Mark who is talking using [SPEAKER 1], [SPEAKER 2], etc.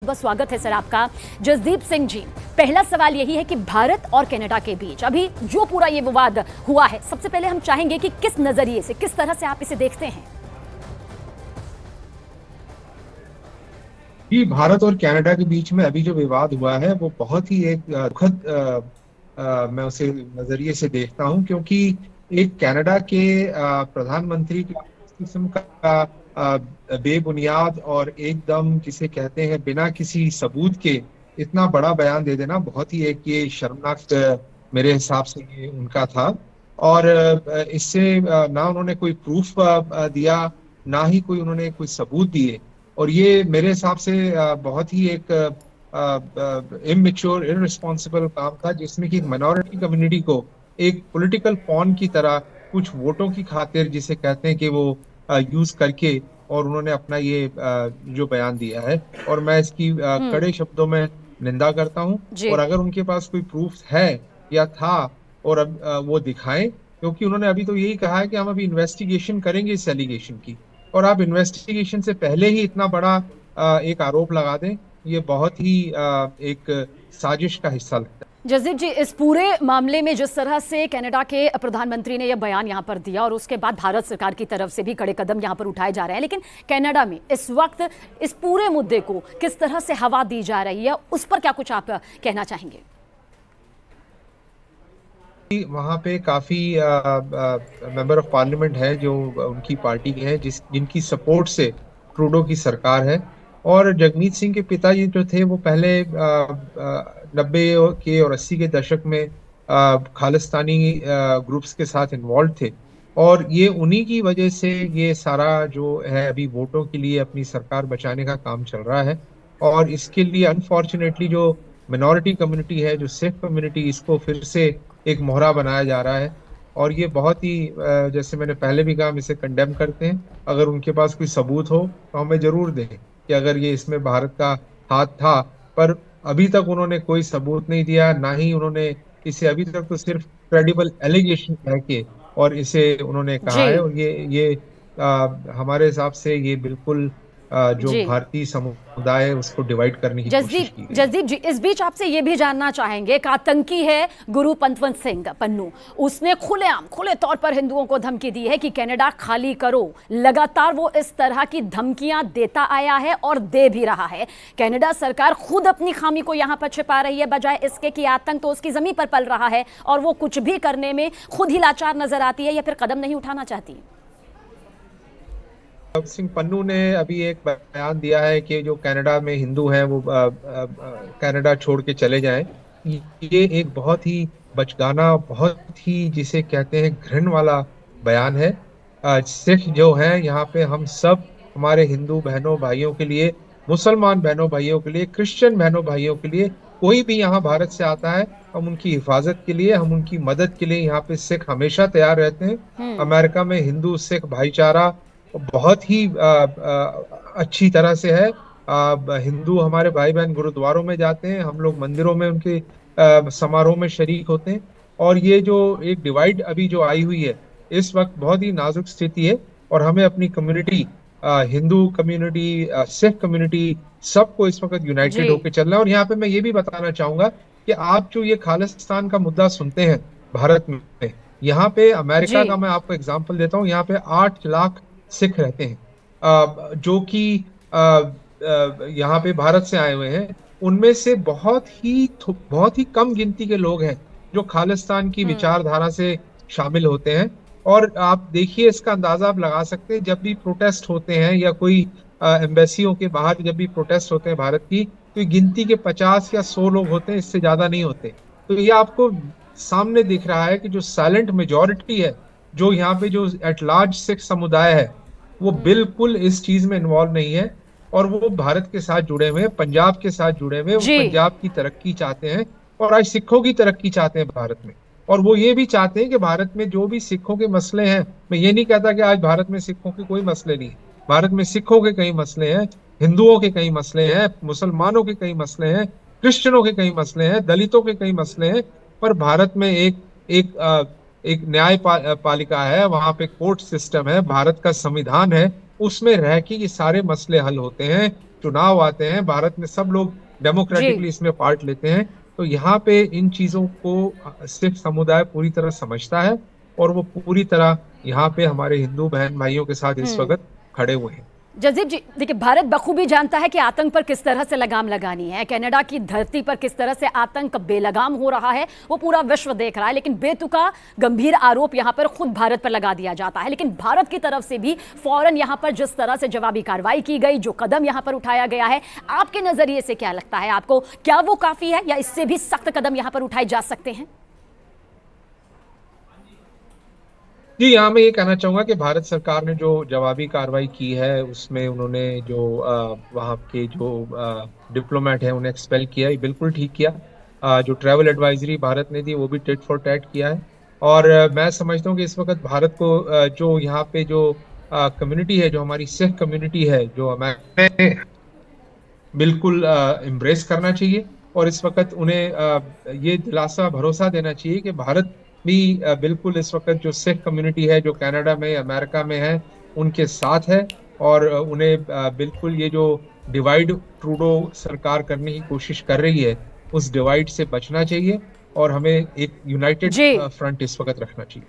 [SPEAKER 1] बहुत स्वागत है सर आपका। जसदीप सिंह जी, पहला सवाल यही है कि भारत और कनाडा के बीच अभी जो पूरा ये विवाद हुआ है, सबसे पहले हम चाहेंगे कि किस नजरिए से, किस तरह से आप इसे देखते हैं?
[SPEAKER 2] जी, भारत और कनाडा के बीच में अभी जो विवाद हुआ है वो बहुत ही एक दुखद मैं उसे नजरिए से देखता हूं, क्योंकि एक कनाडा के प्रधानमंत्री का इस किस्म का बेबुनियाद और एकदम जिसे कहते हैं बिना किसी सबूत के इतना बड़ा बयान दे देना बहुत ही एक ये शर्मनाक मेरे हिसाब से ये उनका था। और इससे ना उन्होंने कोई प्रूफ दिया, ना ही कोई उन्होंने कोई सबूत दिए। और ये मेरे हिसाब से बहुत ही एक इमेच्योर इररिस्पॉन्सिबल काम था, जिसमें कि एक माइनॉरिटी कम्युनिटी को एक पॉलिटिकल पॉन की तरह कुछ वोटों की खातिर जिसे कहते हैं कि वो यूज करके और उन्होंने अपना ये जो बयान दिया है, और मैं इसकी कड़े शब्दों में निंदा करता हूं। और अगर उनके पास कोई प्रूफ है या था और अब वो दिखाएं, क्योंकि उन्होंने अभी तो यही कहा है कि हम अभी इन्वेस्टिगेशन करेंगे इस एलिगेशन की, और आप इन्वेस्टिगेशन से पहले ही इतना बड़ा एक आरोप लगा दें, ये बहुत ही एक साजिश का हिस्सा लगता है।
[SPEAKER 1] जसदीप जी, इस पूरे मामले में जिस तरह से कनाडा के प्रधानमंत्री ने यह बयान यहां पर दिया और उसके बाद भारत सरकार की तरफ से भी कड़े कदम यहां पर उठाए जा रहे हैं, लेकिन कनाडा में इस वक्त इस पूरे मुद्दे को किस तरह से हवा दी जा रही है, उस पर क्या कुछ आप कहना चाहेंगे?
[SPEAKER 2] वहाँ पे काफी मेंबर ऑफ पार्लियामेंट है जो उनकी पार्टी के हैं, जिनकी सपोर्ट से ट्रूडो की सरकार है। और जगमीत सिंह के पिताजी जो थे वो पहले 90 के और 80 के दशक में खालिस्तानी ग्रुप्स के साथ इन्वॉल्व थे, और ये उन्हीं की वजह से ये सारा जो है अभी वोटों के लिए अपनी सरकार बचाने का काम चल रहा है। और इसके लिए अनफॉर्चुनेटली जो मिनॉरिटी कम्युनिटी है, जो सिख कम्युनिटी, इसको फिर से एक मोहरा बनाया जा रहा है। और ये बहुत ही जैसे मैंने पहले भी कहा, हम इसे कंडेम करते हैं। अगर उनके पास कोई सबूत हो तो हमें जरूर दें कि अगर ये इसमें भारत का हाथ था, पर अभी तक उन्होंने कोई सबूत नहीं दिया, ना ही उन्होंने इसे अभी तक तो सिर्फ क्रेडिबल एलिगेशन कह के और इसे उन्होंने कहा है। और ये हमारे हिसाब से ये बिल्कुल जो भारतीय समुदाय है उसको डिवाइड करने की कोशिश की गई।
[SPEAKER 1] जसदीप जी, इस बीच आपसे ये भी जानना चाहेंगे, एक आतंकी है गुरु पंतवंत सिंह पन्नू, उसने खुले तौर पर हिंदुओं को धमकी दी है कि कनाडा खाली करो। लगातार वो इस तरह की धमकियां देता आया है और दे भी रहा है। कनाडा सरकार खुद अपनी खामी को यहां पर छिपा रही है, बजाय इसके कि आतंक तो उसकी जमीन पर पल रहा है और वो कुछ भी करने में खुद ही लाचार नजर आती है या फिर कदम नहीं उठाना चाहती।
[SPEAKER 2] सिंह पन्नू ने अभी एक बयान दिया है कि जो कनाडा में हिंदू हैं वो कनाडा छोड़ के चले जाएं। ये एक बहुत ही बचगाना, बहुत ही जिसे कहते हैं घृण वाला बयान है। सिख जो है यहाँ पे, हम सब हमारे हिंदू बहनों भाइयों के लिए, मुसलमान बहनों भाइयों के लिए, क्रिश्चियन बहनों भाइयों के लिए, कोई भी यहाँ भारत से आता है, हम उनकी हिफाजत के लिए, हम उनकी मदद के लिए यहाँ पे सिख हमेशा तैयार रहते हैं। अमेरिका में हिंदू सिख भाईचारा बहुत ही अच्छी तरह से है। हिंदू हमारे भाई बहन गुरुद्वारों में जाते हैं, हम लोग मंदिरों में उनके समारोह में शरीक होते हैं। और ये जो एक डिवाइड अभी जो आई हुई है, इस वक्त बहुत ही नाजुक स्थिति है, और हमें अपनी community, Hindu community, Sikh community, सबको इस वक्त यूनाइटेड होकर चलना है। और यहाँ पे मैं ये भी बताना चाहूंगा कि आप जो ये खालिस्तान का मुद्दा सुनते हैं भारत में, यहाँ पे अमेरिका का मैं आपको एग्जाम्पल देता हूँ। यहाँ पे 8 लाख सिख रहते हैं, जो कि यहाँ पे भारत से आए हुए हैं। उनमें से बहुत ही कम गिनती के लोग हैं जो खालिस्तान की विचारधारा से शामिल होते हैं। और आप देखिए, इसका अंदाजा आप लगा सकते हैं, जब भी प्रोटेस्ट होते हैं या कोई एम्बेसियों के बाहर जब भी प्रोटेस्ट होते हैं भारत की, तो गिनती के 50 या 100 लोग होते हैं, इससे ज्यादा नहीं होते। तो ये आपको सामने दिख रहा है कि जो साइलेंट मेजॉरिटी है, जो यहाँ पे जो एट लार्ज सिख समुदाय है, वो बिल्कुल इस चीज में इन्वॉल्व नहीं है। और वो भारत के साथ जुड़े हुए हैं, पंजाब के साथ जुड़े हुए हैं, वो पंजाब की तरक्की चाहते हैं और आज सिखों की तरक्की चाहते हैं भारत में। और वो ये भी चाहते हैं कि भारत में जो भी सिखों के मसले हैं, मैं ये नहीं कहता कि आज भारत में सिखों के कोई मसले नहीं है, भारत में सिखों के कई मसले हैं, हिंदुओं के कई मसले हैं, मुसलमानों के कई मसले हैं, क्रिश्चियनों के कई मसले हैं, दलितों के कई मसले हैं। पर भारत में एक न्याय पालिका है, वहां पे कोर्ट सिस्टम है, भारत का संविधान है, उसमें रह के ये सारे मसले हल होते हैं। चुनाव आते हैं भारत में, सब लोग
[SPEAKER 1] जी।
[SPEAKER 2] डेमोक्रेटिकली इसमें पार्ट लेते हैं। तो यहाँ पे इन चीजों को सिख समुदाय पूरी तरह समझता है, और वो पूरी तरह यहाँ पे हमारे हिंदू बहन भाइयों के साथ इस
[SPEAKER 1] हम्म।
[SPEAKER 2] वक्त खड़े हुए हैं।
[SPEAKER 1] जसदीप जी, देखिए, भारत बखूबी जानता है कि आतंक पर किस तरह से लगाम लगानी है। कनाडा की धरती पर किस तरह से आतंक बेलगाम हो रहा है वो पूरा विश्व देख रहा है, लेकिन बेतुका गंभीर आरोप यहां पर खुद भारत पर लगा दिया जाता है। लेकिन भारत की तरफ से भी फौरन यहां पर जिस तरह से जवाबी कार्रवाई की गई, जो कदम यहां पर उठाया गया है, आपके नजरिए से क्या लगता है आपको? क्या वो काफी है या इससे भी सख्त कदम यहां पर उठाए जा सकते हैं?
[SPEAKER 2] जी, यहाँ मैं ये कहना चाहूंगा कि भारत सरकार ने जो जवाबी कार्रवाई की है उसमें उन्होंने जो वहाँ के जो डिप्लोमेट हैं उन्हें एक्सपेल किया, ये बिल्कुल ठीक किया। जो ट्रैवल एडवाइजरी भारत ने दी वो भी टिट फॉर टैट किया है। और मैं समझता हूँ कि इस वक्त भारत को जो यहाँ पे जो कम्युनिटी है, जो हमारी सिख कम्युनिटी है, जो हमारे बिल्कुल एम्ब्रेस करना चाहिए। और इस वक्त उन्हें ये दिलासा भरोसा देना चाहिए कि भारत भी बिल्कुल इस वक्त जो सिख कम्युनिटी है, जो कनाडा में अमेरिका में है, उनके साथ है। और उन्हें बिल्कुल ये जो डिवाइड ट्रूडो सरकार करने की कोशिश कर रही है, उस डिवाइड से बचना चाहिए, और हमें एक यूनाइटेड
[SPEAKER 1] जी।
[SPEAKER 2] फ्रंट इस वक्त रखना चाहिए।